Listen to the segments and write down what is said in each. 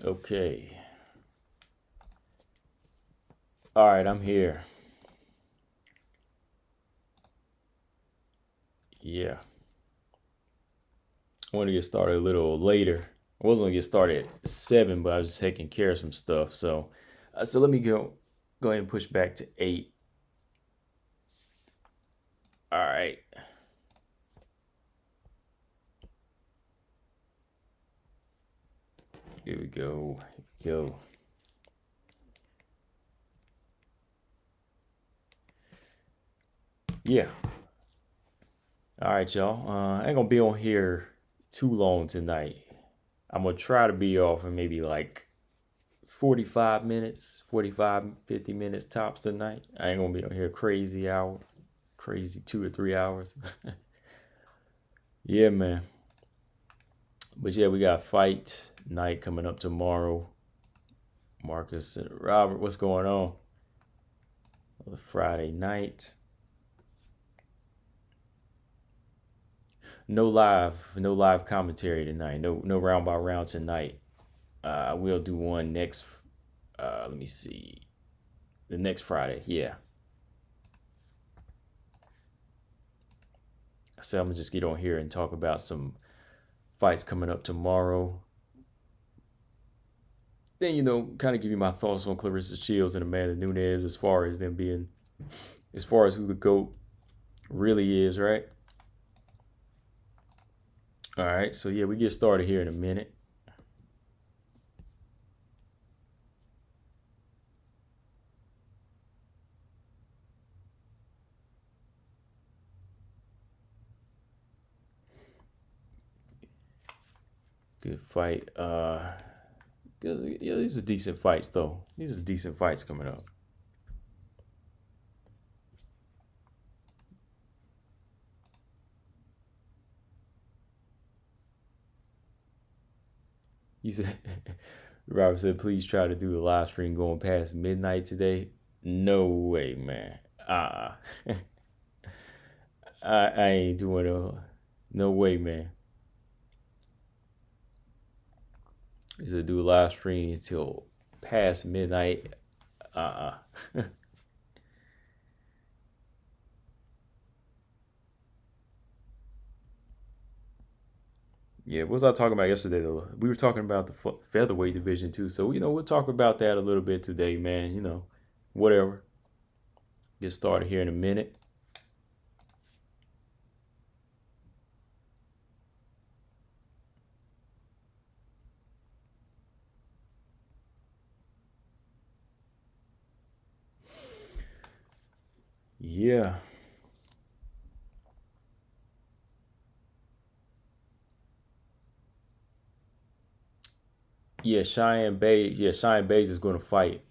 Okay. All right, I'm here. Yeah. I want to get started a little later. I was going to get started at 7, but I was just taking care of some stuff. So let me go ahead and push back to 8. All right. Here we go. Here we go. Yeah. All right, y'all. I ain't gonna be on here too long tonight. I'm gonna try to be off in maybe like 45 minutes, 45, 50 minutes tops tonight. I ain't gonna be on here crazy 2 or 3 hours. Yeah, man. But yeah, we got fight night coming up tomorrow. Marcus and Robert, what's going on? The Friday night. No live commentary tonight. No round by round tonight. I will do one next. Let me see. The next Friday, yeah. So I'm gonna just get on here and talk about some fights coming up tomorrow. Then kind of give you my thoughts on Clarissa Shields and Amanda Nunes as far as who the GOAT really is, right? All right, so yeah, we get started here in a minute. Good fight. Yeah, these are decent fights though. These are decent fights coming up. You said Robert said, please try to do the live stream going past midnight today. No way, man. I ain't doing it. No way, man. He said do a live stream until past midnight. Yeah, what was I talking about yesterday? Though? We were talking about the featherweight division too. So we'll talk about that a little bit today, man. Whatever. Get started here in a minute. Yeah. Yeah, Cheyenne Bays is going to fight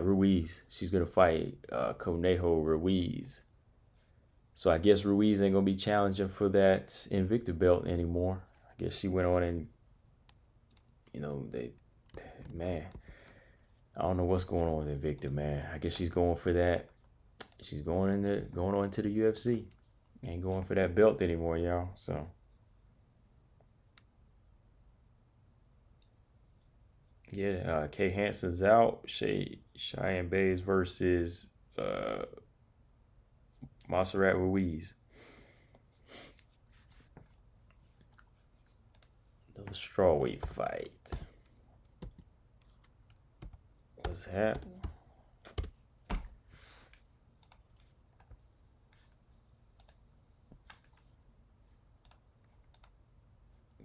Ruiz. She's going to fight Conejo Ruiz. So I guess Ruiz ain't going to be challenging for that Invicta belt anymore. I guess she went on and, man, I don't know what's going on with Invicta, man. I guess she's going for that. She's going on to the UFC. Ain't going for that belt anymore, y'all. So. Yeah, Kay Hansen's out. Cheyenne Bays versus Montserrat Ruiz. Another strawweight fight. What's happening?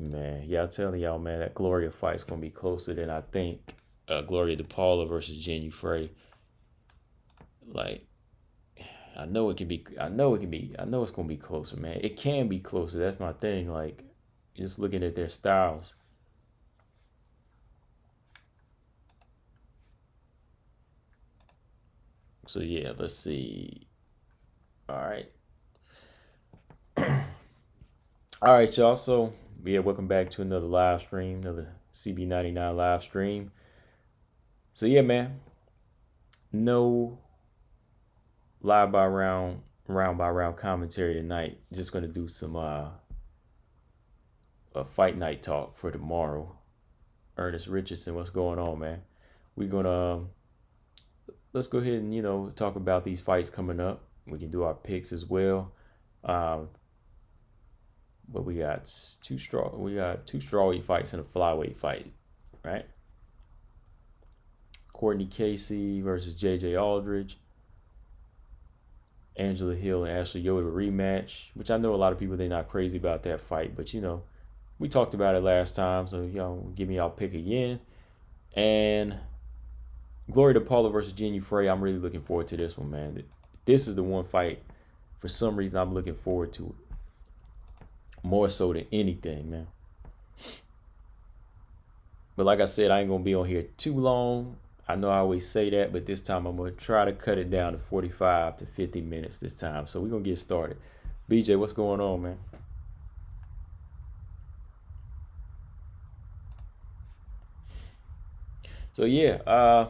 Man, yeah, I'm telling y'all, man, that Gloria fight's gonna be closer than I think. Gloria DePaula versus Jenny Frey. Like, I know it can be. I know it can be. I know it's gonna be closer, man. It can be closer. That's my thing. Like, just looking at their styles. So yeah, let's see. All right. All right, y'all. So yeah, welcome back to another live stream, another CB99 live stream. So yeah, man. No live by round by round commentary tonight. Just gonna do some a fight night talk for tomorrow. Ernest Richardson, what's going on, man? We're gonna let's go ahead and talk about these fights coming up. We can do our picks as well. But we got two strawweight fights and a flyweight fight, right? Courtney Casey versus Jj Aldridge. Angela Hill and Ashley Yoder rematch, which I know a lot of people, they're not crazy about that fight, but we talked about it last time, so give me y'all pick again. And Gloria DePaula versus Jenny Frey. I'm really looking forward to this one, man. This is the one fight, for some reason, I'm looking forward to it more so than anything, man. But like I said, I ain't gonna be on here too long. I know I always say that, but this time I'm going to try to cut it down to 45 to 50 minutes this time. So we're going to get started. BJ, what's going on, man? So, yeah,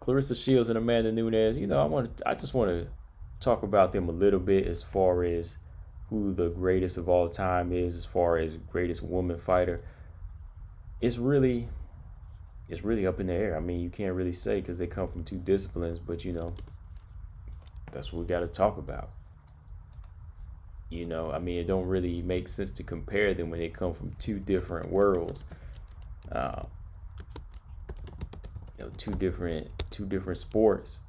Clarissa Shields and Amanda Nunes, I just want to talk about them a little bit as far as who the greatest of all time is, as far as greatest woman fighter. It's really up in the air. I mean, you can't really say because they come from two disciplines, but that's what we got to talk about. I mean, it don't really make sense to compare them when they come from two different worlds. Two different sports.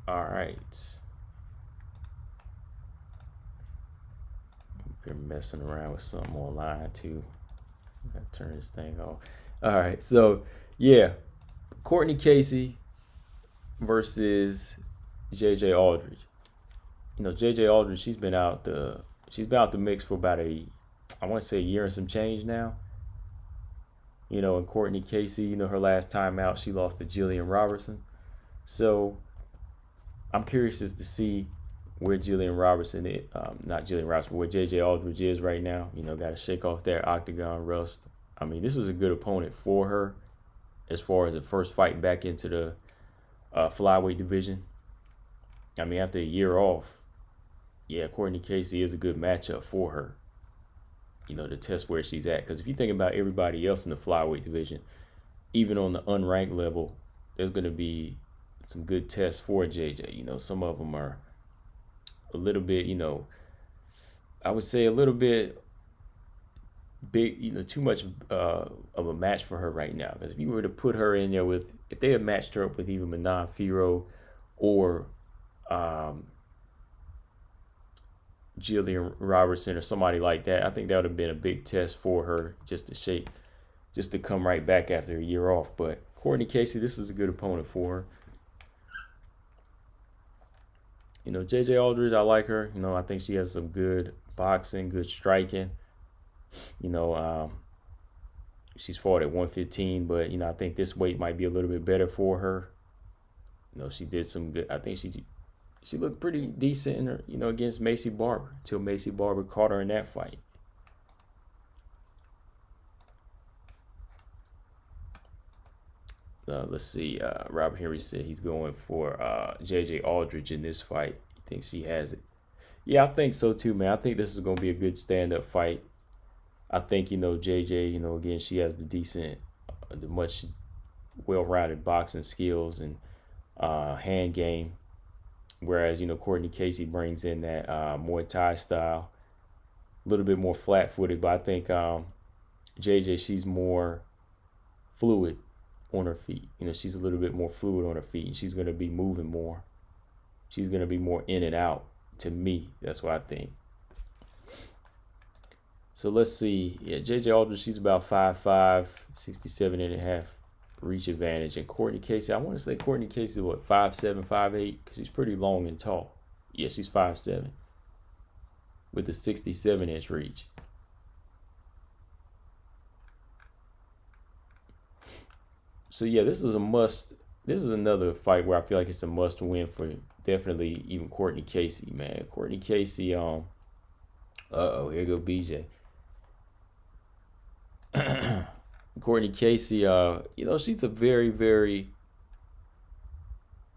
All right. You're messing around with something online too. I gotta turn this thing off. All right, so yeah, Courtney Casey versus Jj Aldridge. Jj Aldridge, she's been out the mix for about I want to say a year and some change now. And Courtney Casey, her last time out, she lost to Jillian Robertson. So I'm curious as to see where Jillian Robertson is, not Jillian Robertson, where Jj Aldridge is right now. Got to shake off that octagon rust. I mean, this was a good opponent for her as far as the first fight back into the flyweight division. I mean, after a year off, yeah, Courtney Casey is a good matchup for her, to test where she's at. Because if you think about everybody else in the flyweight division, even on the unranked level, there's going to be some good tests for JJ. Some of them are a little bit, I would say a little bit big, too much of a match for her right now. Because if you were to put her in there if they had matched her up with even Manon Firo or Jillian Robertson or somebody like that, I think that would have been a big test for her just to come right back after a year off. But Courtney Casey, this is a good opponent for her. Jj Aldridge, I like her. I think she has some good boxing, good striking. She's fought at 115, but I think this weight might be a little bit better for her. She did some good. I think she looked pretty decent in her, against Macy Barber until Macy Barber caught her in that fight. Let's see. Robert Henry said he's going for Jj Aldridge in this fight. He thinks she has it. Yeah, I think so too, man. I think this is going to be a good stand-up fight. I think, JJ, again, she has the much well-rounded boxing skills and hand game. Whereas, Courtney Casey brings in that Muay Thai style, a little bit more flat-footed. But I think JJ, she's more fluid on her feet. She's a little bit more fluid on her feet, and she's going to be moving more. She's going to be more in and out, to me. That's what I think. So let's see. Yeah, Jj Aldridge, she's about 5'5", 67.5 reach advantage. And Courtney Casey, I want to say Courtney Casey is what, 5'7", 5'8", because she's pretty long and tall. Yeah, she's 5'7", with a 67-inch reach. So yeah, this is a must. This is another fight where I feel like it's a must win for definitely even Courtney Casey, man. Courtney Casey, here go BJ. Courtney Casey, she's a very, very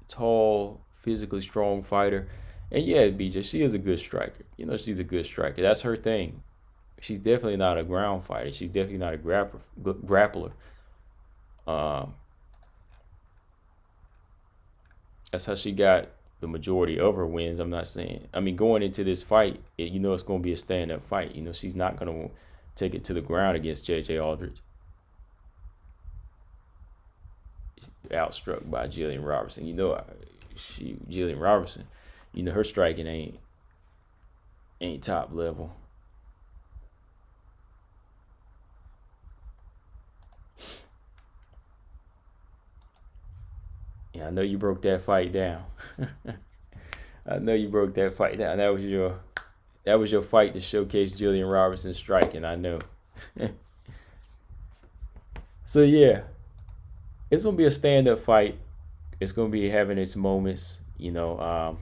tall, physically strong fighter. And yeah, BJ, she is a good striker. You know, she's a good striker. That's her thing. She's definitely not a ground fighter. She's definitely not a grappler. Um, that's how she got the majority of her wins. I'm not saying. I mean, going into this fight, you know it's going to be a stand-up fight. You know, she's not going to take it to the ground against Jj Aldridge. Outstruck by Jillian Robertson. You know, Jillian Robertson. You know, her striking ain't top level. Yeah, I know you broke that fight down. I know you broke that fight down. That was your fight to showcase Jillian Robertson's striking. I know. So yeah, it's gonna be a stand-up fight. It's gonna be having its moments. You know,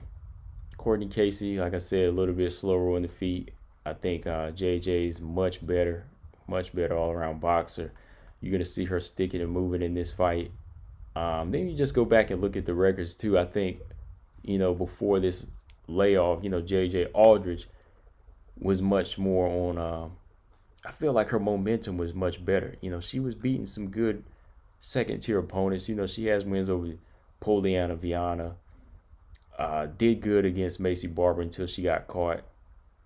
Courtney Casey, like I said, a little bit slower on the feet. I think JJ's much better all-around boxer. You're gonna see her sticking and moving in this fight. Then you just go back and look at the records too. I think, you know, before this layoff, you know, Jj Aldridge was much more on. I feel like her momentum was much better. You know, she was beating some good second-tier opponents. You know, she has wins over Poliana Viana. Did good against Macy Barber until she got caught.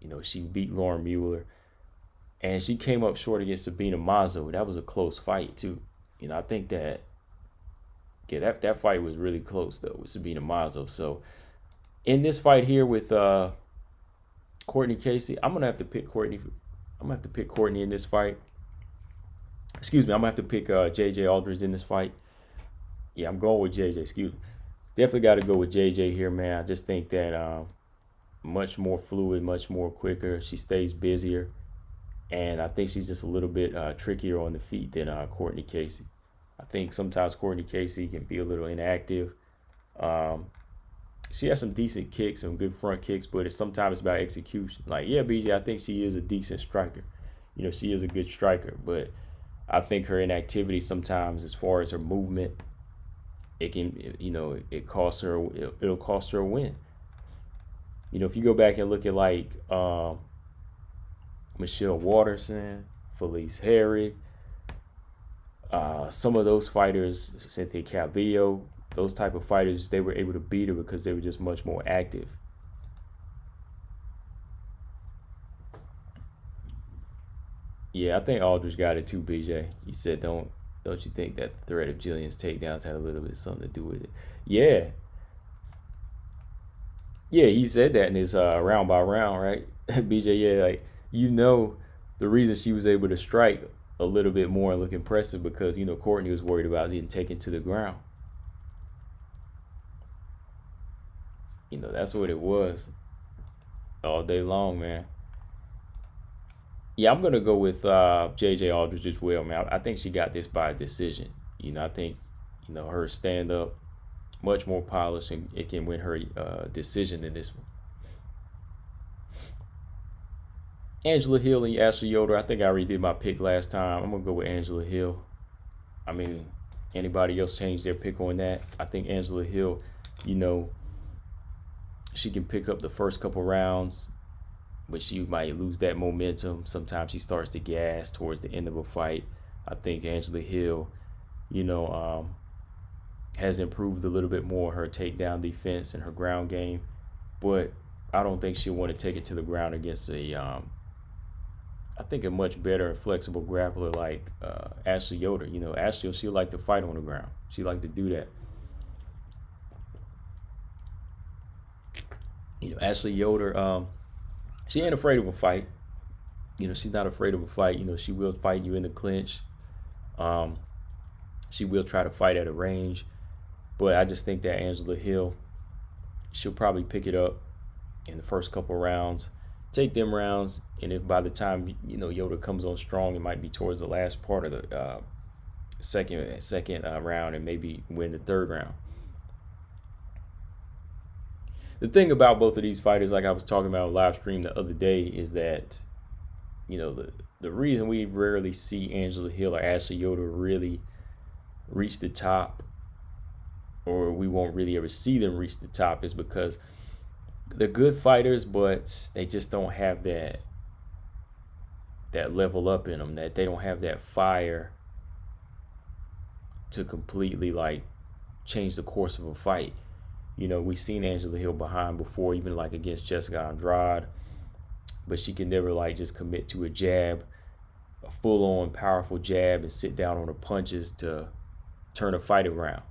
You know, she beat Lauren Mueller. And she came up short against Sabina Mazo. That was a close fight, too. You know, I think that, yeah, that fight was really close, though, with Sabina Mazo. So, in this fight here with Courtney Casey, I'm going to have to pick Courtney. I'm going to have to pick Courtney in this fight. Excuse me, I'm going to have to pick Jj Aldridge in this fight. Yeah, I'm going with JJ, excuse me. Definitely got to go with JJ here, man. I just think that much more fluid, much more quicker. She stays busier. And I think she's just a little bit trickier on the feet than Courtney Casey. I think sometimes Courtney Casey can be a little inactive. She has some decent kicks, some good front kicks, but it's sometimes about execution. Like, yeah, BJ, I think she is a decent striker. You know, she is a good striker, but I think her inactivity sometimes, as far as her movement, it can, you know, it'll cost her a win. You know, if you go back and look at like Michelle Waterson, Felice Harry, some of those fighters, Cynthia Calvillo, those type of fighters, they were able to beat her because they were just much more active. Yeah, I think Aldridge got it too, BJ. You said don't you think that the threat of Jillian's takedowns had a little bit of something to do with it? Yeah. Yeah, he said that in his round by round, right? BJ, yeah, like, you know, the reason she was able to strike a little bit more and look impressive because, you know, Courtney was worried about getting taken to the ground. You know, that's what it was all day long, man. Yeah, I'm going to go with Jj Aldridge as well, man. I think she got this by decision. You know, I think, you know, her stand-up, much more polished, and it can win her decision in this one. Angela Hill and Ashley Yoder. I think I already did my pick last time. I'm going to go with Angela Hill. I mean, anybody else change their pick on that? I think Angela Hill, you know, she can pick up the first couple rounds, but she might lose that momentum. Sometimes she starts to gas towards the end of a fight. I think Angela Hill, you know, has improved a little bit more her takedown defense and her ground game, but I don't think she'll want to take it to the ground against I think a much better and flexible grappler like Ashley Yoder. You know, Ashley, she'll like to fight on the ground. She like to do that. You know, Ashley Yoder, she ain't afraid of a fight. You know, she's not afraid of a fight. You know, she will fight you in the clinch. She will try to fight at a range. But I just think that Angela Hill, she'll probably pick it up in the first couple rounds, take them rounds, and if by the time, you know, Yoder comes on strong, it might be towards the last part of the second round and maybe win the third round. The thing about both of these fighters, like I was talking about on live stream the other day, is that, you know, the reason we rarely see Angela Hill or Ashley Yoder really reach the top, or we won't really ever see them reach the top, is because they're good fighters, but they just don't have that level up in them. That they don't have that fire to completely like change the course of a fight. You know, we've seen Angela Hill behind before, even like against Jessica Andrade, but she can never like just commit to a jab, a full-on powerful jab, and sit down on the punches to turn a fight around.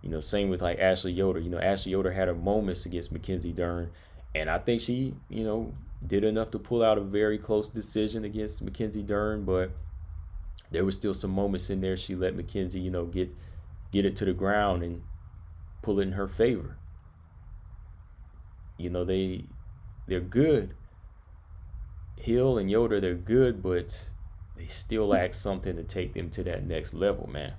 You know, same with like Ashley Yoder. You know, Ashley Yoder had her moments against Mackenzie Dern, and I think she, you know, did enough to pull out a very close decision against Mackenzie Dern, but there were still some moments in there she let Mackenzie, you know, get it to the ground and pull it in her favor. You know, they're good. Hill and Yoder, they're good, but they still lack something to take them to that next level, man.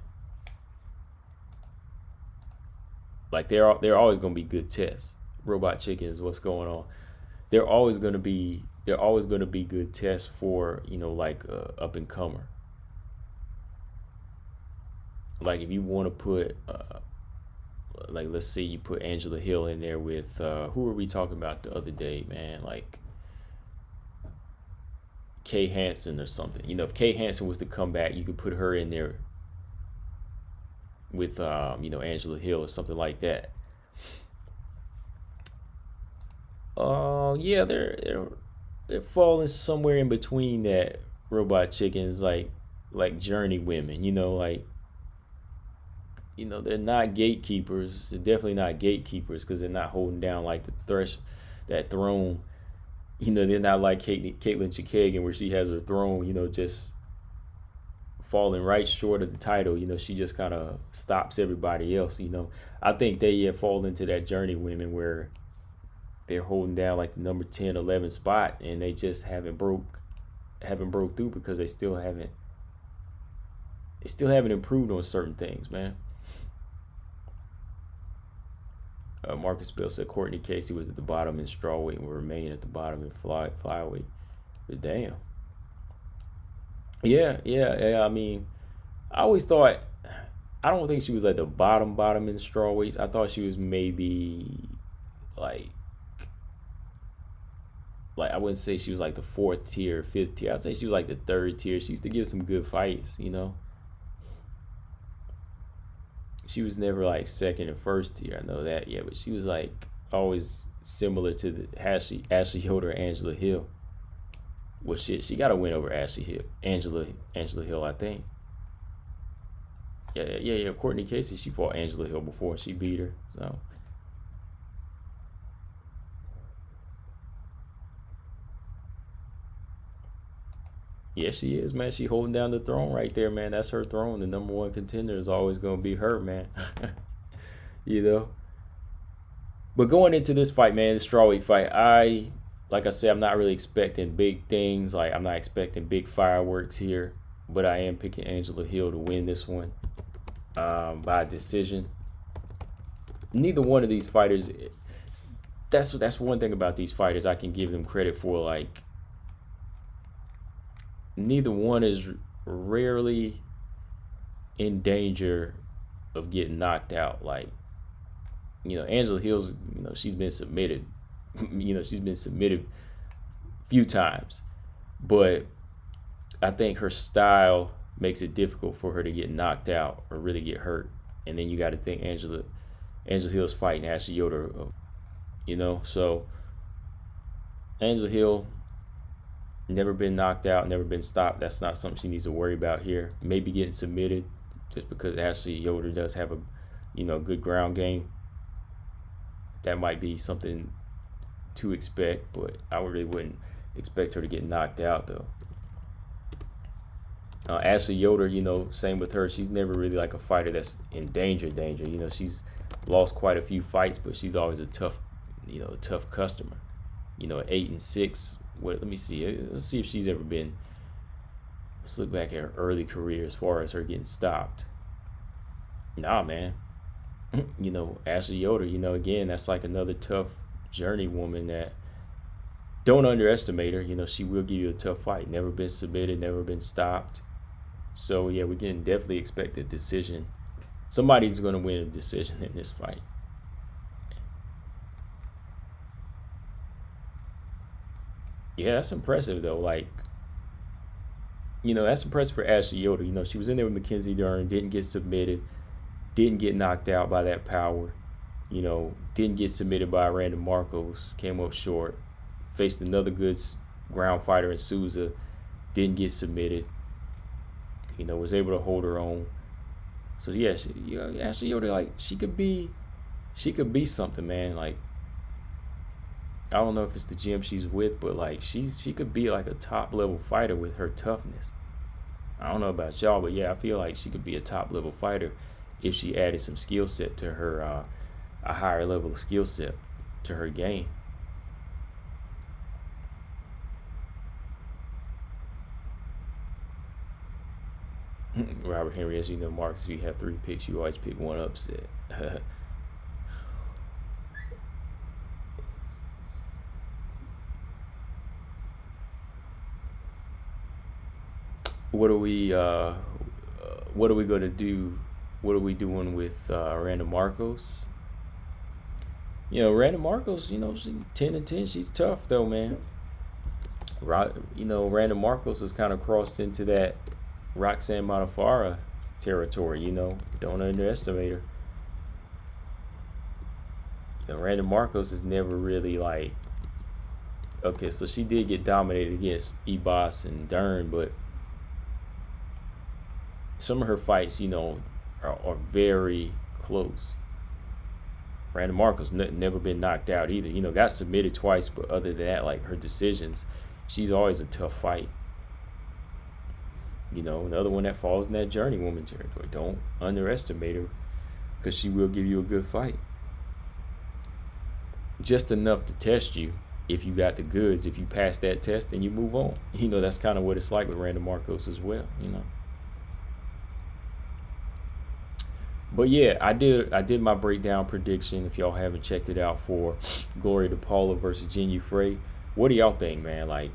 Like they're always gonna be good tests. Robot Chickens, what's going on? They're always gonna be good tests for, you know, like up and comer. Like if you want to put like let's say you put Angela Hill in there with who were we talking about the other day, man? Like Kay Hansen or something. You know, if Kay Hansen was to come back, you could put her in there with you know, Angela Hill or something like that. Yeah, they're falling somewhere in between that. Robot Chickens, like journey women, you know, like, you know, they're not gatekeepers. They're definitely not gatekeepers because they're not holding down like that throne. You know, they're not like Caitlin Chikagan where she has her throne, you know, just falling right short of the title. You know, she just kind of stops everybody else. You know, I think they fall into that journey women where they're holding down like the number 10, 11 spot, and they just haven't broke through because they still haven't improved on certain things, man. Marcus Bell said Courtney Casey was at the bottom in strawweight and will remain at the bottom in flyweight. But damn. Yeah. I mean, I always thought, I don't think she was at the bottom in strawweights. I thought she was maybe like I wouldn't say she was like the 4th tier, 5th tier. I'd say she was like the 3rd tier. She used to give some good fights, you know. She was never like 2nd and 1st tier. I know that, yeah, but she was like always similar to the Ashley Yoder, Angela Hill. Well, shit, she got to win over Angela Hill, I think. Yeah. Courtney Casey, she fought Angela Hill before and she beat her. So. Yeah, she is, man. She holding down the throne right there, man. That's her throne. The number 1 contender is always going to be her, man. You know? But going into this fight, man, the strawweight fight, like I said, I'm not really expecting big things. Like, I'm not expecting big fireworks here. But I am picking Angela Hill to win this one by decision. Neither one of these fighters, that's one thing about these fighters I can give them credit for. Like, neither one is rarely in danger of getting knocked out. Like, you know, Angela Hill's, you know, she's been submitted. You know, she's been submitted a few times. But I think her style makes it difficult for her to get knocked out or really get hurt. And then you got to think Angela Hill's fighting Ashley Yoder, you know. So Angela Hill, never been knocked out, never been stopped. That's not something she needs to worry about here. Maybe getting submitted just because Ashley Yoder does have a, you know, good ground game. That might be something to expect, but I really wouldn't expect her to get knocked out though. Ashley Yoder, you know, same with her. She's never really like a fighter that's in danger. You know, she's lost quite a few fights, but she's always a tough customer. You know, 8-6. Let me see. Let's see if she's ever been. Let's look back at her early career as far as her getting stopped. Nah, man. You know, Ashley Yoder, you know, again, that's like another tough journey woman that don't underestimate her. You know, she will give you a tough fight. Never been submitted, never been stopped. So, yeah, we can definitely expect a decision. Somebody's going to win a decision in this fight. Yeah, that's impressive though. Like, that's impressive for Ashley Yoder. She was in there with Mackenzie Dern, didn't get submitted, didn't get knocked out by that power. Didn't get submitted by Randa Marcos, came up short, faced another good ground fighter in Souza, didn't get submitted. Was able to hold her own. So yeah, Ashley Yoder, like she could be something, man. Like, I don't know if it's the gym she's with, but like she could be like a top level fighter with her toughness. I don't know about y'all, but yeah, I feel like she could be a top level fighter if she added some skill set to her, a higher level of skill set to her game. Robert Henry, as you know, Marcus, if you have 3 picks, you always pick one upset. What are we gonna do? What are we doing with Randa Marcos? Randa Marcos, she 10-10. She's tough though, man. Randa Marcos has kind of crossed into that Roxanne Modafferi territory. Don't underestimate her. Randa Marcos is never really like, okay, so she did get dominated against Ebos and Dern, but some of her fights, are very close. Randa Marcos never been knocked out either. Got submitted twice, but other than that, like her decisions, she's always a tough fight. Another one that falls in that journeywoman territory. Don't underestimate her, because she will give you a good fight. Just enough to test you. If you got the goods, if you pass that test, then you move on. That's kind of what it's like with Randa Marcos as well. But yeah, I did my breakdown prediction. If y'all haven't checked it out, for Gloria DePaula versus Jinh Frey. What do y'all think, man? Like,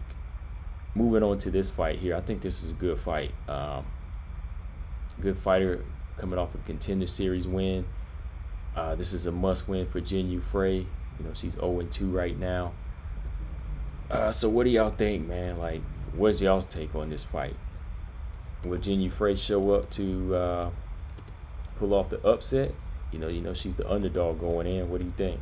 moving on to this fight here, I think this is a good fight. Good fighter coming off a Contender Series win. This is a must-win for Jinh Frey. She's 0-2 right now. So what do y'all think, man? Like, what's y'all's take on this fight? Will Jinh Frey show up to pull off the upset? She's the underdog going in. What do you think?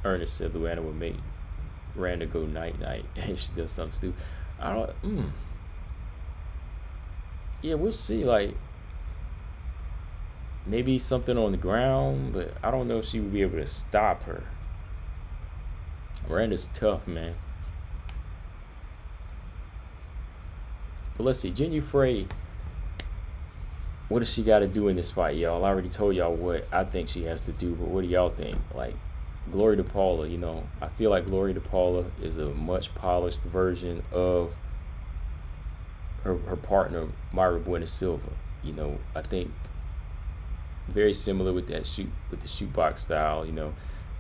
Ernest said Luana would make Randa go night-night if she does something stupid. I don't. Yeah, we'll see. Like, maybe something on the ground, but I don't know if she would be able to stop her. Randa's tough, man. But let's see, Jinh Frey, what does she got to do in this fight, y'all? I already told y'all what I think she has to do, but what do y'all think? Like, Gloria DePaula, I feel like Gloria DePaula is a much polished version of her partner, Mayra Bueno Silva. I think very similar with the shoot box style,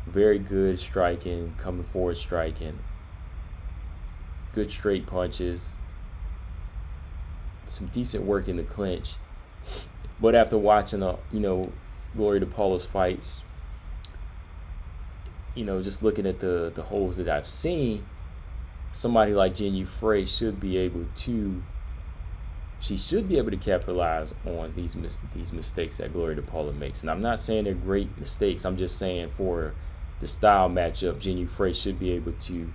very good striking, coming forward striking, good straight punches, some decent work in the clinch. But after watching Gloria DePaula's fights, just looking at the holes that I've seen, somebody like Jinh Frey should be able to capitalize on these mistakes that Gloria DePaula makes. And I'm not saying they're great mistakes. I'm just saying for the style matchup, Jinh Frey should be able to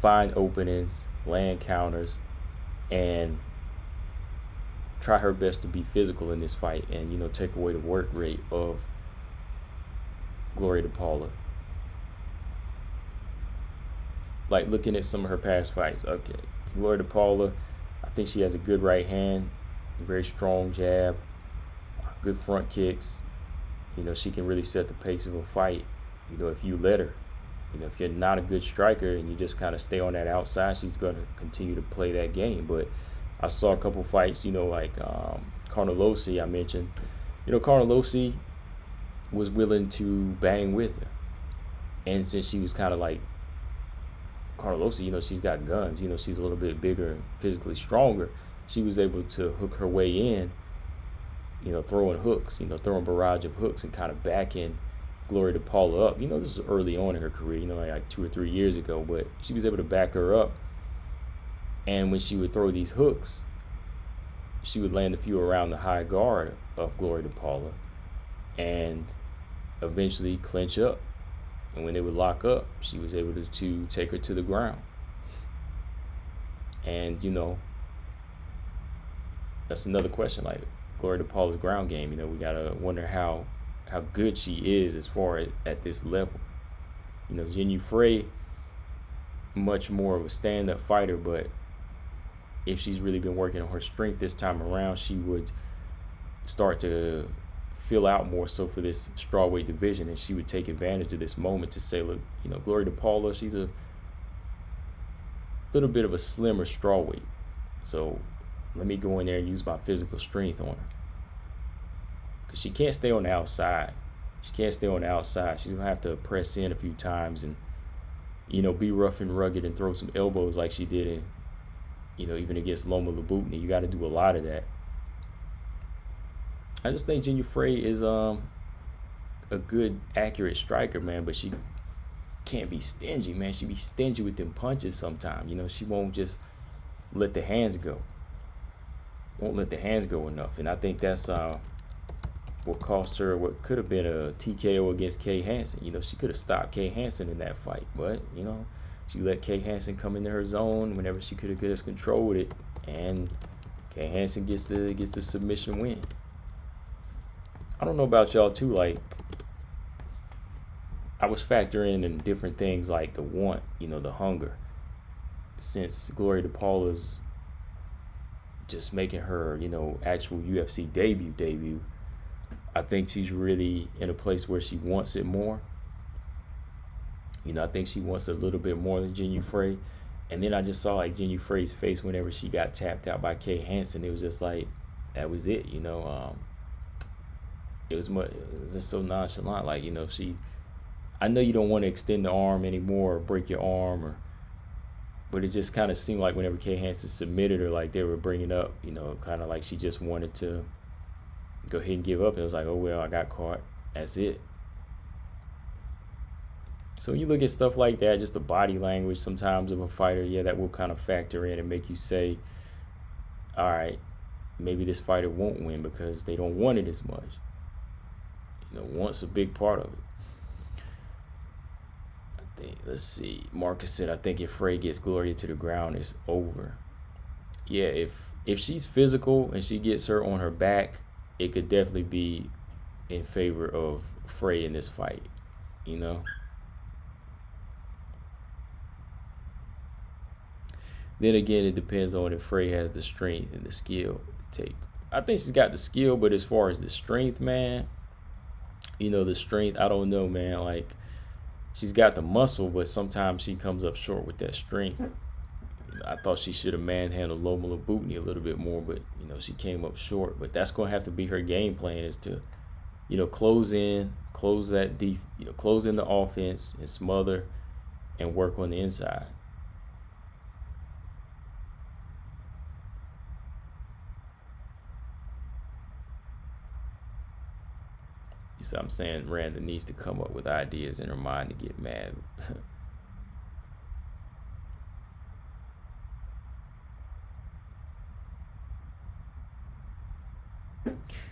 find openings, land counters, and try her best to be physical in this fight and, take away the work rate of Gloria DePaula. Like, looking at some of her past fights, okay, Gloria DePaula, I think she has a good right hand, very strong jab, good front kicks. She can really set the pace of a fight, if you let her. If you're not a good striker and you just kind of stay on that outside, she's going to continue to play that game. But I saw a couple fights, like Carnelossi, I mentioned. Carnelossi was willing to bang with her. And since she was kind of like Carnelossi, she's got guns, she's a little bit bigger and physically stronger, she was able to hook her way in throwing hooks, throwing barrage of hooks and kind of backing Gloria DePaula up. This was early on in her career, like 2 or 3 years ago, but she was able to back her up. And when she would throw these hooks, she would land a few around the high guard of Gloria DePaula and eventually clinch up. And when they would lock up, she was able to take her to the ground. And, that's another question, like Gloria DePaula's ground game. We got to wonder how good she is as far as at this level. Jinh Frey, much more of a stand-up fighter, but if she's really been working on her strength this time around, she would start to fill out more so for this strawweight division, and she would take advantage of this moment to say, look, Gloria DePaula, she's a little bit of a slimmer strawweight, so let me go in there and use my physical strength on her, because she can't stay on the outside. She's gonna have to press in a few times and be rough and rugged and throw some elbows like she did in even against Loma Louboutin. You got to do a lot of that. I just think Jinh Frey is a good, accurate striker, man, but she can't be stingy, man. She be stingy with them punches sometimes. She won't just let the hands go. Won't let the hands go enough. And I think that's what cost her what could have been a TKO against Kay Hansen. She could have stopped Kay Hansen in that fight, but she let Kay Hansen come into her zone whenever she could have just controlled it, and Kay Hansen gets the submission win. I don't know about y'all too, like I was factoring in different things like the want, the hunger. Since Gloria DePaula's just making her, actual UFC debut, I think she's really in a place where she wants it more. I think she wants a little bit more than Jinh Frey. And then I just saw like Jinh Frey's face whenever she got tapped out by Kay Hansen. It was just like, that was it, it was just so nonchalant. Like, I know you don't want to extend the arm anymore or break your arm, but it just kind of seemed like whenever Kay Hansen submitted her, like they were bringing up, kind of like she just wanted to go ahead and give up. It was like, oh, well, I got caught. That's it. So when you look at stuff like that, just the body language sometimes of a fighter, yeah, that will kind of factor in and make you say, all right, maybe this fighter won't win because they don't want it as much. Want's a big part of it. I think, let's see, Marcus said, I think if Frey gets Gloria to the ground, it's over. Yeah, if she's physical and she gets her on her back, it could definitely be in favor of Frey in this fight, Then again, it depends on if Frey has the strength and the skill to take. I think she's got the skill, but as far as the strength, man, the strength, I don't know, man. Like, she's got the muscle, but sometimes she comes up short with that strength. I thought she should have manhandled Loma Louboutin a little bit more, but, she came up short. But that's going to have to be her game plan, is to, close in the offense and smother and work on the inside. You see what I'm saying? Randa needs to come up with ideas in her mind to get mad.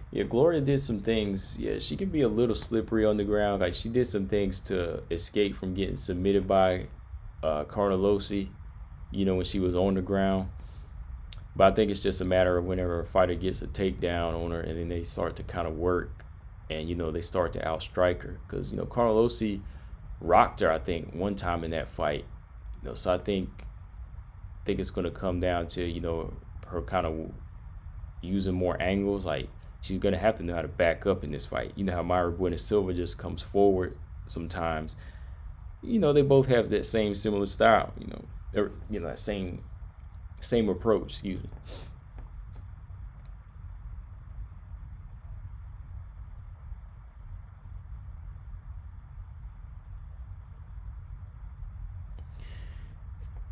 Yeah, Gloria did some things. Yeah, she can be a little slippery on the ground. Like, she did some things to escape from getting submitted by Carnelossi, when she was on the ground. But I think it's just a matter of whenever a fighter gets a takedown on her and then they start to kind of work and, they start to outstrike her. Because, Carnelossi rocked her, I think, one time in that fight. So I think it's going to come down to, her kind of using more angles. Like, she's going to have to know how to back up in this fight. How Mayra Bueno Silva just comes forward sometimes. They both have that similar style, that same approach, excuse me.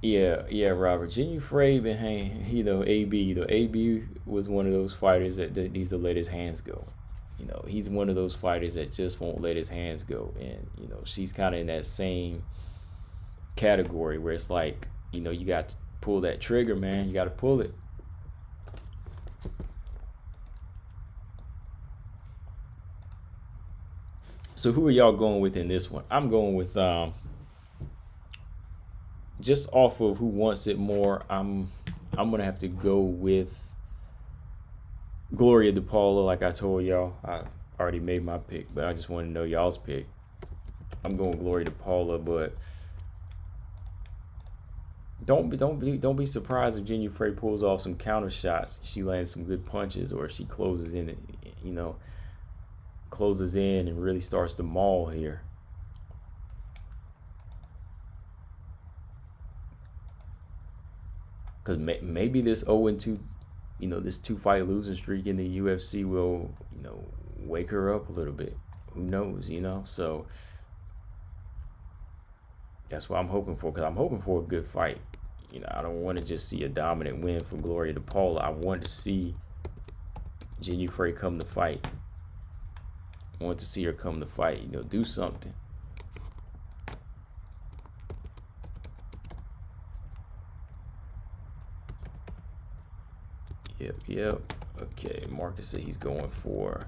Yeah, Robert. Jinh Frey been hanging, AB. AB was one of those fighters that needs to let his hands go. He's one of those fighters that just won't let his hands go. And, she's kind of in that same category where it's like, you got to pull that trigger, man. You got to pull it. So who are y'all going with in this one? I'm going with just off of who wants it more. I'm gonna have to go with Gloria DePaula. Like I told y'all, I already made my pick, but I just want to know y'all's pick. I'm going Gloria DePaula, but don't be surprised if Jinh Frey pulls off some counter shots. She lands some good punches, or she closes in it. Closes in and really starts to maul here. Because maybe this 0-2, this 2-fight losing streak in the UFC will, wake her up a little bit. Who knows, So that's what I'm hoping for, because I'm hoping for a good fight. I don't want to just see a dominant win for Gloria DePaula. I want to see Jinh Frey come to fight. I want to see her come to fight, do something. Yep. Okay, Marcus said he's going for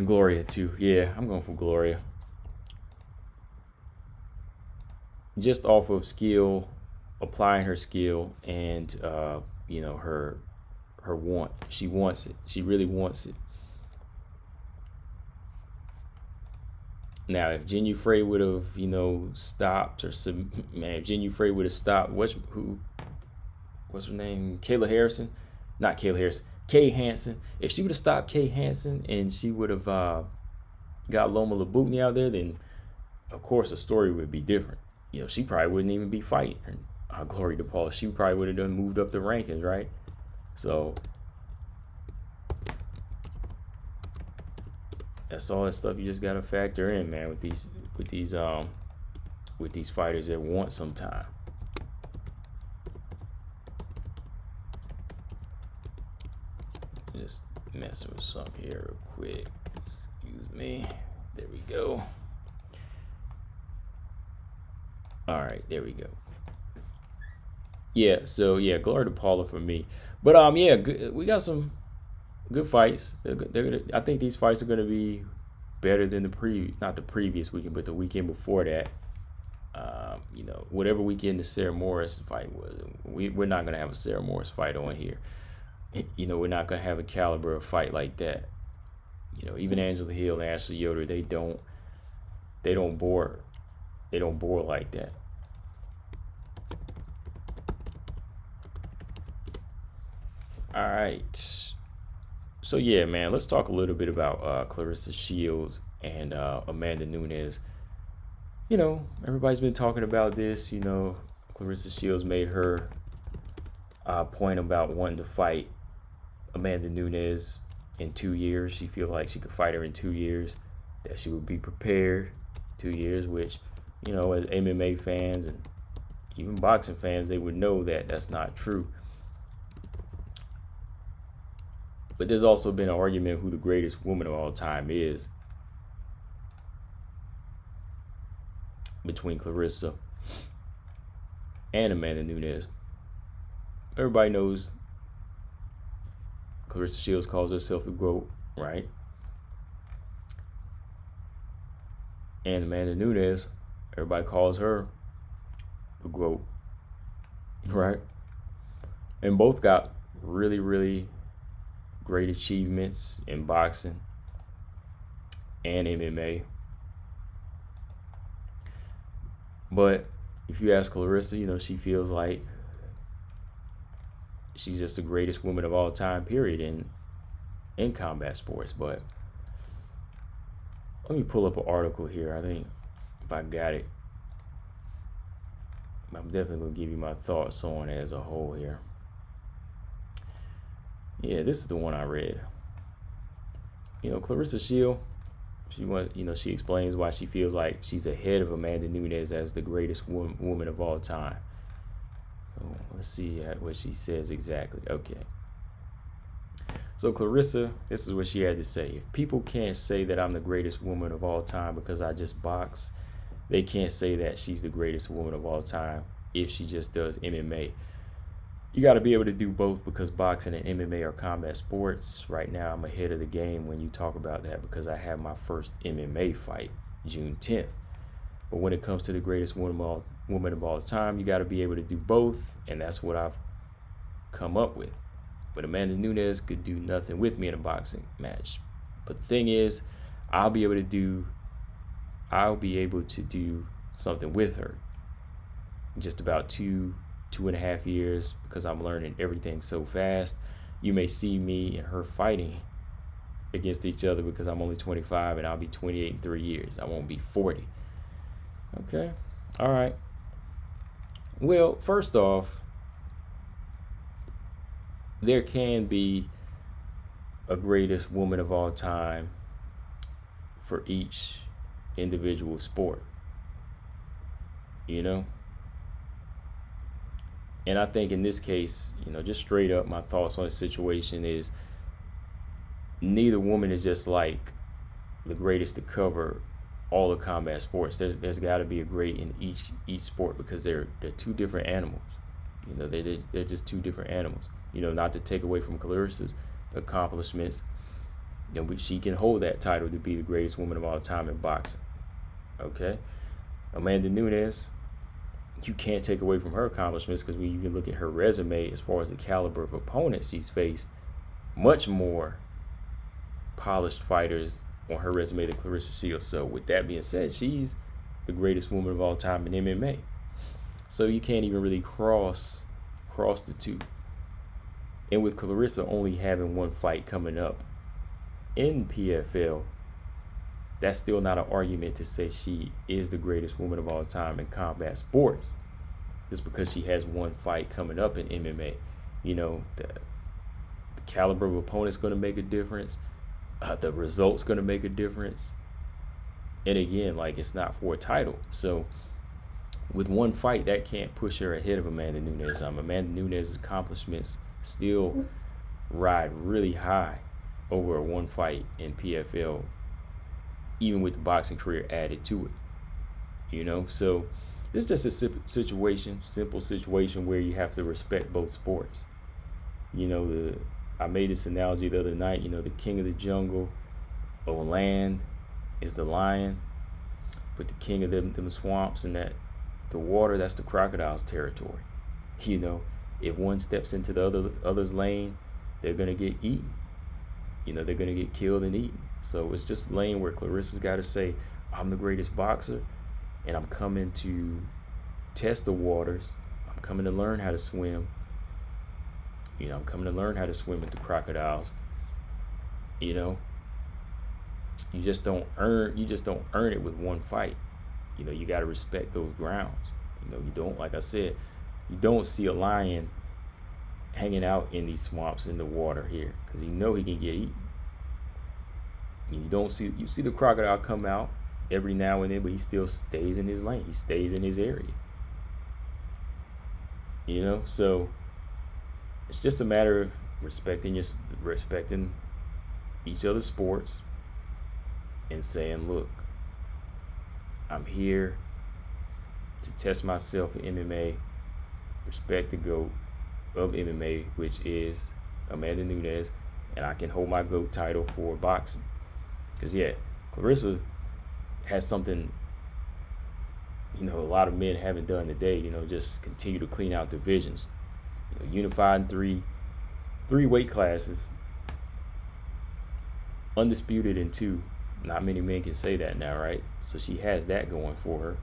Gloria too. Yeah, I'm going for Gloria. Just off of skill, applying her skill, and her want. She wants it. She really wants it. Now, if Jinh Frey would have, stopped, or if Jinh Frey would have stopped, what's her name? Kay Hansen. If she would have stopped Kay Hansen and she would have got Loma Labutni out there, then of course the story would be different. She probably wouldn't even be fighting Gloria DePaula. She probably would have done moved up the rankings, right? So that's all that stuff you just gotta factor in, man, with these fighters that want some time. Just messing with something here real quick. Excuse me. There we go. All right, there we go. Yeah, so yeah, Gloria DePaula for me. But yeah, we got some good fights. I think these fights are gonna be better than not the previous weekend, but the weekend before that. Whatever weekend the Sarah Morris fight was, we're not gonna have a Sarah Morris fight on here. We're not gonna have a caliber of fight like that. Even Angela Hill and Ashley Yoder, they don't bore like that. All right. So yeah, man, let's talk a little bit about Claressa Shields and Amanda Nunes. Everybody's been talking about this. Claressa Shields made her point about wanting to fight Amanda Nunes in 2 years. She feels like she could fight her in 2 years, that she would be prepared 2 years, which, as MMA fans and even boxing fans, they would know that that's not true. But there's also been an argument who the greatest woman of all time is, between Claressa and Amanda Nunes. Everybody knows Claressa Shields calls herself the GOAT, right? And Amanda Nunes, everybody calls her the GOAT, right? And both got really, really great achievements in boxing and MMA. But if you ask Claressa, she feels like she's just the greatest woman of all time, period, in combat sports. But let me pull up an article here. I think if I got it, I'm definitely going to give you my thoughts on it as a whole here. Yeah, this is the one I read. Claressa Shields, She explains why she feels like she's ahead of Amanda Nunes as the greatest woman of all time. So let's see what she says exactly. Okay. So Clarissa, this is what she had to say. If people can't say that I'm the greatest woman of all time because I just box, they can't say that she's the greatest woman of all time if she just does MMA. You got to be able to do both because boxing and MMA are combat sports. Right now, I'm ahead of the game when you talk about that because I had my first MMA fight June 10th. But when it comes to the greatest woman of all time, you got to be able to do both, and that's what I've come up with. But Amanda Nunes could do nothing with me in a boxing match. But the thing is, I'll be able to do something with her in just about 2.5 years because I'm learning everything so fast. You may see me and her fighting against each other because I'm only 25 and I'll be 28 in 3 years. I won't be 40. Okay. All right. Well, first off, there can be a greatest woman of all time for each individual sport, and I think in this case, just straight up, my thoughts on the situation is neither woman is just like the greatest to cover all the combat sports. There's got to be a great in each sport because they're two different animals. They're just two different animals. Not to take away from Clarissa's accomplishments, she can hold that title to be the greatest woman of all time in boxing. Okay, Amanda Nunes, you can't take away from her accomplishments because when you can look at her resume as far as the caliber of opponents she's faced, much more polished fighters on her resume than Clarissa Shields. So with that being said, she's the greatest woman of all time in MMA. So you can't even really cross the two. And with Clarissa only having one fight coming up in PFL, that's still not an argument to say she is the greatest woman of all time in combat sports. Just because she has one fight coming up in MMA, the caliber of opponent's going to make a difference. The result's going to make a difference. And again, it's not for a title. So with one fight, that can't push her ahead of Amanda Nunes. Amanda Nunes' accomplishments still ride really high over a one fight in PFL, even with the boxing career added to it. So it's just a simple situation where you have to respect both sports. I made this analogy the other night, the king of the jungle or land is the lion, but the king of them swamps and the water, that's the crocodile's territory. If one steps into the other's lane, they're going to get eaten. They're going to get killed and eaten. So it's just a lane where Clarissa's got to say, I'm the greatest boxer, and I'm coming to test the waters. I'm coming to learn how to swim. I'm coming to learn how to swim with the crocodiles. You just don't earn it with one fight. You got to respect those grounds. You don't, like I said, you don't see a lion hanging out in these swamps in the water here because he can get eaten. You see the crocodile come out every now and then, but he still stays in his lane. He stays in his area. So it's just a matter of respecting each other's sports and saying, look, I'm here to test myself in MMA, respect the GOAT of MMA, which is Amanda Nunes, and I can hold my GOAT title for boxing. Because, Clarissa has something, a lot of men haven't done today, just continue to clean out divisions. Unified in three weight classes, undisputed in 2. Not many men can say that now, right? So she has that going for her.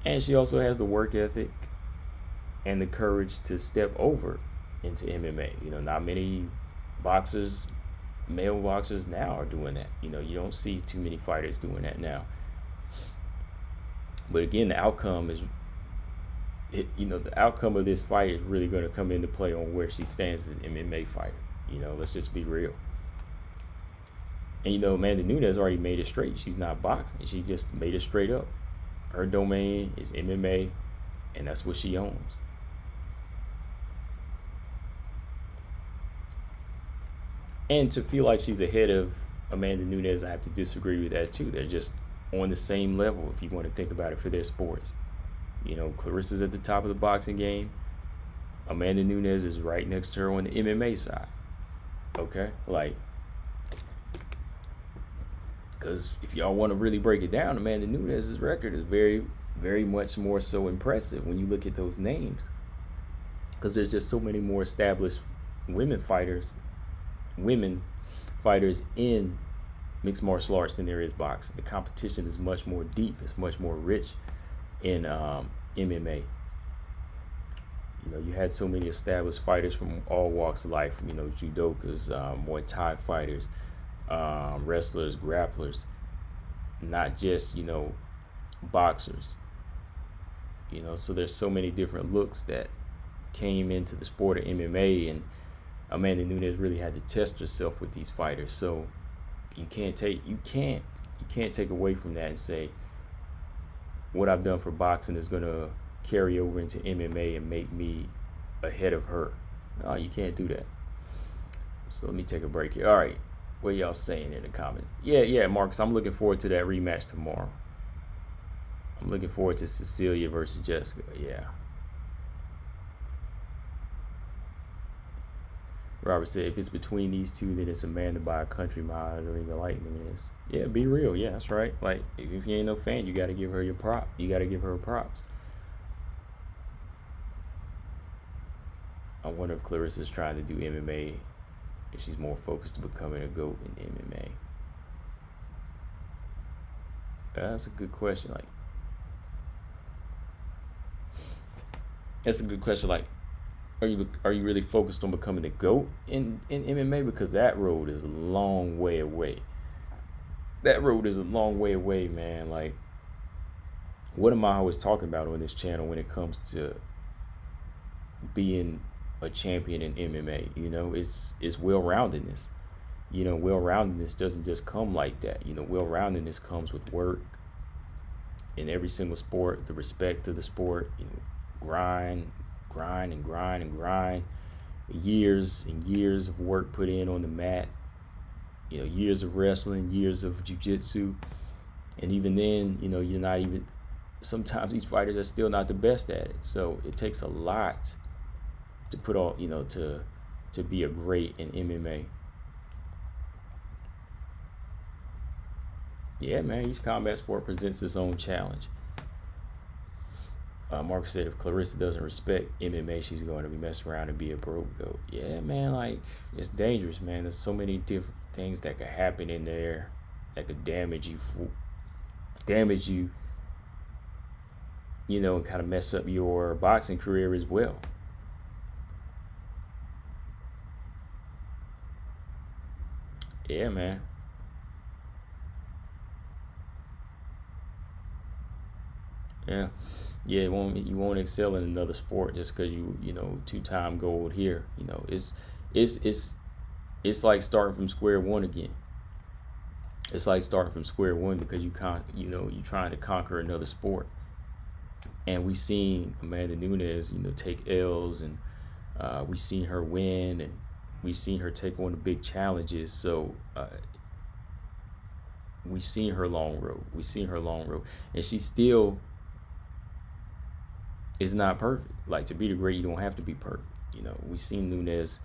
And she also has the work ethic and the courage to step over into MMA. Not many male boxers now are doing that. You don't see too many fighters doing that now. But again, the outcome of this fight is really going to come into play on where she stands as an MMA fighter. Let's just be real. And you know, Amanda Nunes already made it straight. She's not boxing. She just made it straight up. Her domain is MMA, and that's what she owns. And to feel like she's ahead of Amanda Nunes, I have to disagree with that too. They're just on the same level if you want to think about it for their sports. You know, Clarissa's at the top of the boxing game. Amanda Nunes is right next to her on the MMA side. Okay? Like, because if y'all want to really break it down, Amanda Nunes' record is very, very much more so impressive when you look at those names. Because there's just so many more established women fighters in mixed martial arts than there is boxing. The competition is much more deep. It's much more rich in MMA. You know, you had so many established fighters from all walks of life. You know, judokas, Muay Thai fighters, wrestlers, grapplers, not just, you know, boxers. You know, so there's so many different looks that came into the sport of MMA, and Amanda Nunes really had to test herself with these fighters. So you can't take away from that and say what I've done for boxing is gonna carry over into MMA and make me ahead of her. No, you can't do that. So let me take a break here. All right, what y'all saying in the comments? Yeah, Marcus, I'm looking forward to that rematch tomorrow. I'm looking forward to Cecilia versus Jessica. Yeah. Robert said, if it's between these two, then it's Amanda by a country mile or even like Nunez. Yeah, be real. Yeah, that's right. Like, if you ain't no fan, you got to give her your prop. You got to give her props. I wonder if Clarissa's trying to do MMA, if she's more focused to becoming a GOAT in MMA. That's a good question. Like, that's a good question. Like, are you really focused on becoming the GOAT in MMA? Because that road is a long way away. That road is a long way away, man. Like, what am I always talking about on this channel when it comes to being a champion in MMA? You know, it's well-roundedness. You know, well-roundedness doesn't just come like that. You know, well-roundedness comes with work in every single sport, the respect to the sport, you know, grind, years and years of work put in on the mat, you know, years of wrestling, years of jiu-jitsu, and even then, you know, you're not even, sometimes these fighters are still not the best at it. So it takes a lot to put all, you know, to be a great in MMA. Yeah, man, each combat sport presents its own challenge. Marcus said if Clarissa doesn't respect MMA, she's going to be messing around and be a broke GOAT. Yeah, man, like, it's dangerous, man. There's so many different things that could happen in there that could damage you, you know, and kind of mess up your boxing career as well. Yeah, man. Yeah. Yeah, you won't excel in another sport just because you know, 2-time gold here. You know, it's like starting from square one again. It's like starting from square one because you're trying to conquer another sport. And we seen Amanda Nunes, you know, take L's, and we seen her win, and we seen her take on the big challenges. So we seen her long road. And she still is not perfect. Like, to be the great, you don't have to be perfect. You know, we seen Nunez,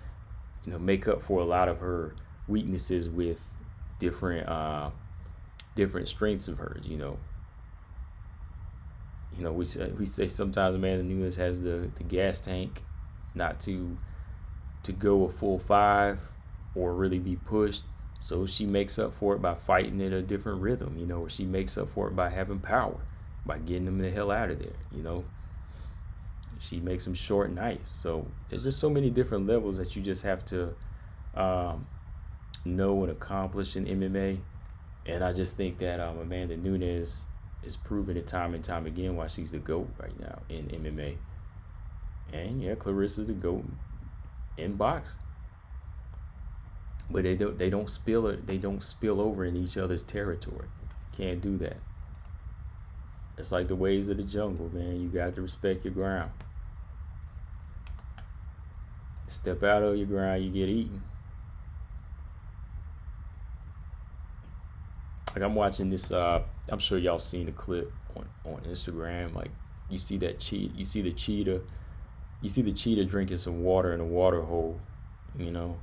you know, make up for a lot of her weaknesses with different strengths of hers. You know, we say sometimes Amanda Nunes has the gas tank not to go a full 5 or really be pushed. So she makes up for it by fighting in a different rhythm, you know, or she makes up for it by having power, by getting them the hell out of there, you know. She makes them short and nice. So there's just so many different levels that you just have to know and accomplish in MMA. And I just think that Amanda Nunes is proving it time and time again why she's the GOAT right now in MMA. And yeah, Clarissa's the GOAT in boxing. but they don't spill it. They don't spill over in each other's territory. Can't do that. It's like the ways of the jungle, man. You got to respect your ground. Step out of your ground, you get eaten. Like I'm watching this. I'm sure y'all seen the clip on Instagram. Like you see that cheetah. You see the cheetah. You see the cheetah drinking some water in a water hole, you know,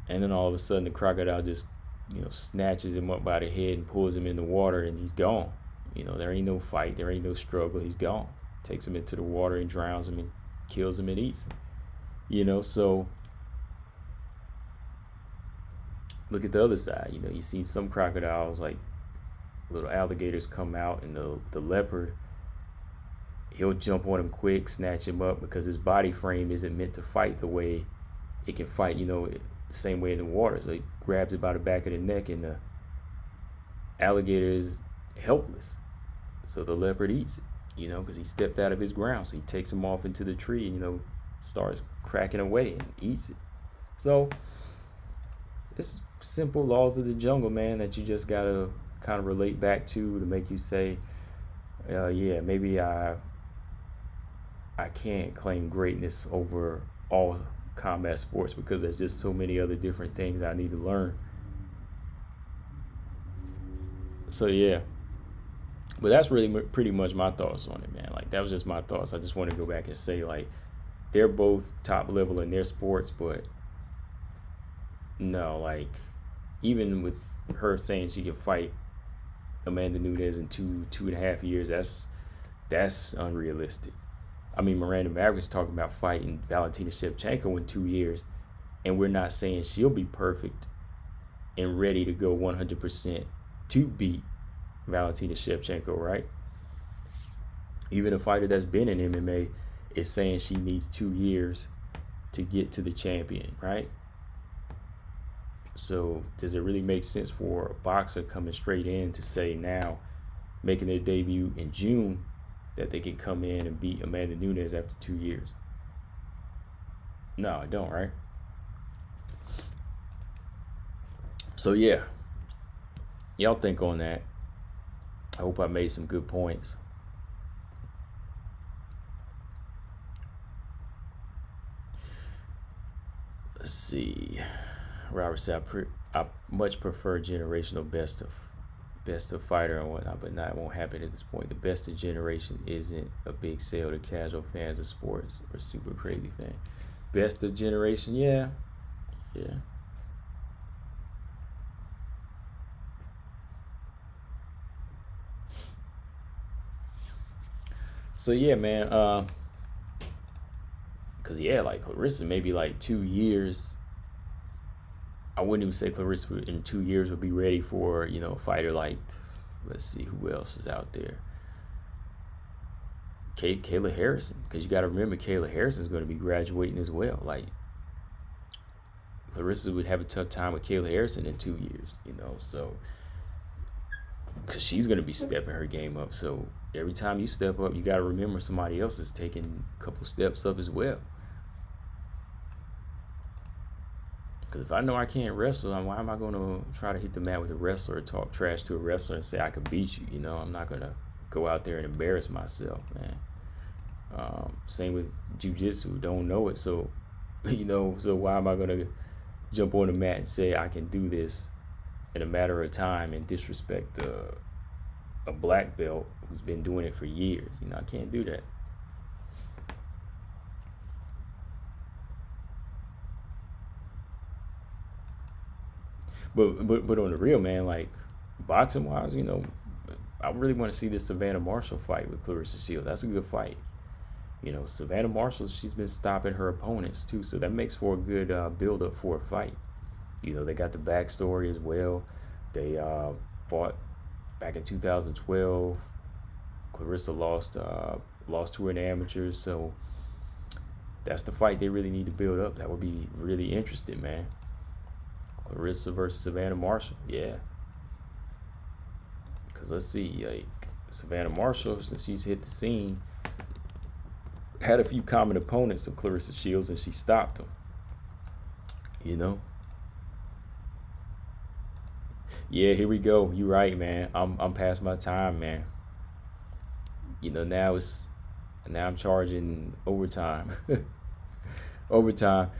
and then all of a sudden the crocodile just, you know, snatches him up by the head and pulls him in the water, and he's gone. You know, there ain't no fight, there ain't no struggle. He's gone. Takes him into the water and drowns him and kills him and eats him. You know, so look at the other side. You know, you see some crocodiles, like little alligators, come out, and the leopard, he'll jump on him quick, snatch him up, because his body frame isn't meant to fight the way it can fight, you know, the same way in the water. So he grabs it by the back of the neck, and the alligator is helpless. So the leopard eats it, you know, because he stepped out of his ground. So he takes him off into the tree and, you know, starts cracking away and eats it. So it's simple laws of the jungle, man, that you just got to kind of relate back to make you say, yeah, maybe I can't claim greatness over all combat sports, because there's just so many other different things I need to learn. So yeah, but that's really pretty much my thoughts on it, man. Like that was just my thoughts. I just want to go back and say, like, they're both top level in their sports, but no, like even with her saying she can fight Amanda Nunes in 2.5 years, that's unrealistic. I mean, Miranda Maverick's talking about fighting Valentina Shevchenko in 2 years, and we're not saying she'll be perfect and ready to go 100% to beat Valentina Shevchenko, right? Even a fighter that's been in MMA is saying she needs 2 years to get to the champion, right? So does it really make sense for a boxer coming straight in to say now, making their debut in June, that they can come in and beat Amanda Nunes after 2 years? No, I don't, right? So yeah, y'all think on that. I hope I made some good points. Let's see. Robert said, I much prefer generational best of fighter and whatnot, but that won't happen at this point. The best of generation isn't a big sale to casual fans of sports or super crazy fans. Best of generation, yeah. So yeah, man. Cause yeah, like Clarissa, maybe like 2 years. I wouldn't even say Clarissa in 2 years would be ready for, you know, a fighter like, let's see, who else is out there? Kayla Harrison, because you got to remember Kayla Harrison is going to be graduating as well. Like Clarissa would have a tough time with Kayla Harrison in 2 years, you know, so because she's going to be stepping her game up. So every time you step up, you got to remember somebody else is taking a couple steps up as well. Because if I know I can't wrestle, why am I going to try to hit the mat with a wrestler or talk trash to a wrestler and say I can beat you? You know, I'm not going to go out there and embarrass myself, man. Same with jiu-jitsu. Don't know it, so, you know, so why am I going to jump on the mat and say I can do this in a matter of time and disrespect a black belt who's been doing it for years? You know, I can't do that. But on the real, man, like boxing wise, you know, I really want to see this Savannah Marshall fight with Clarissa Shields. That's a good fight. You know, Savannah Marshall, she's been stopping her opponents too, so that makes for a good build up for a fight. You know, they got the backstory as well. They fought back in 2012. Clarissa lost to an amateur, so that's the fight they really need to build up. That would be really interesting, man. Clarissa versus Savannah Marshall, yeah. Because let's see, like Savannah Marshall, since she's hit the scene, had a few common opponents of Clarissa Shields, and she stopped them. You know, Yeah, here we go. You right, man. I'm past my time, man. You know, now I'm charging overtime. Overtime.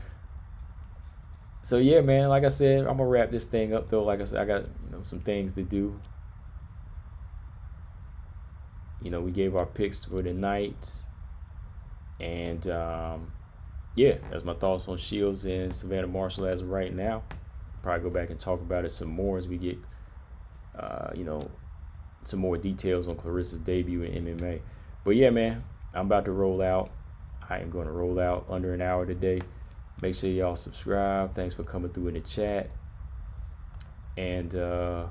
So yeah, man, like I said, I'm gonna wrap this thing up though. Like I said, I got some things to do. We gave our picks for the night. And yeah, that's my thoughts on Shields and Savannah Marshall as of right now. Probably go back and talk about it some more as we get some more details on Clarissa's debut in MMA. But yeah, man, I'm about to roll out. I am going to roll out under an hour today. Make sure y'all subscribe. Thanks for coming through in the chat. And I'll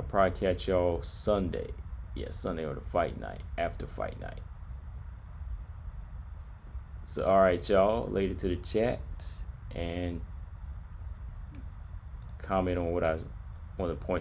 probably catch y'all Sunday. Yeah, Sunday or the fight night, after fight night. So, all right, y'all, later to the chat and comment on what one of the points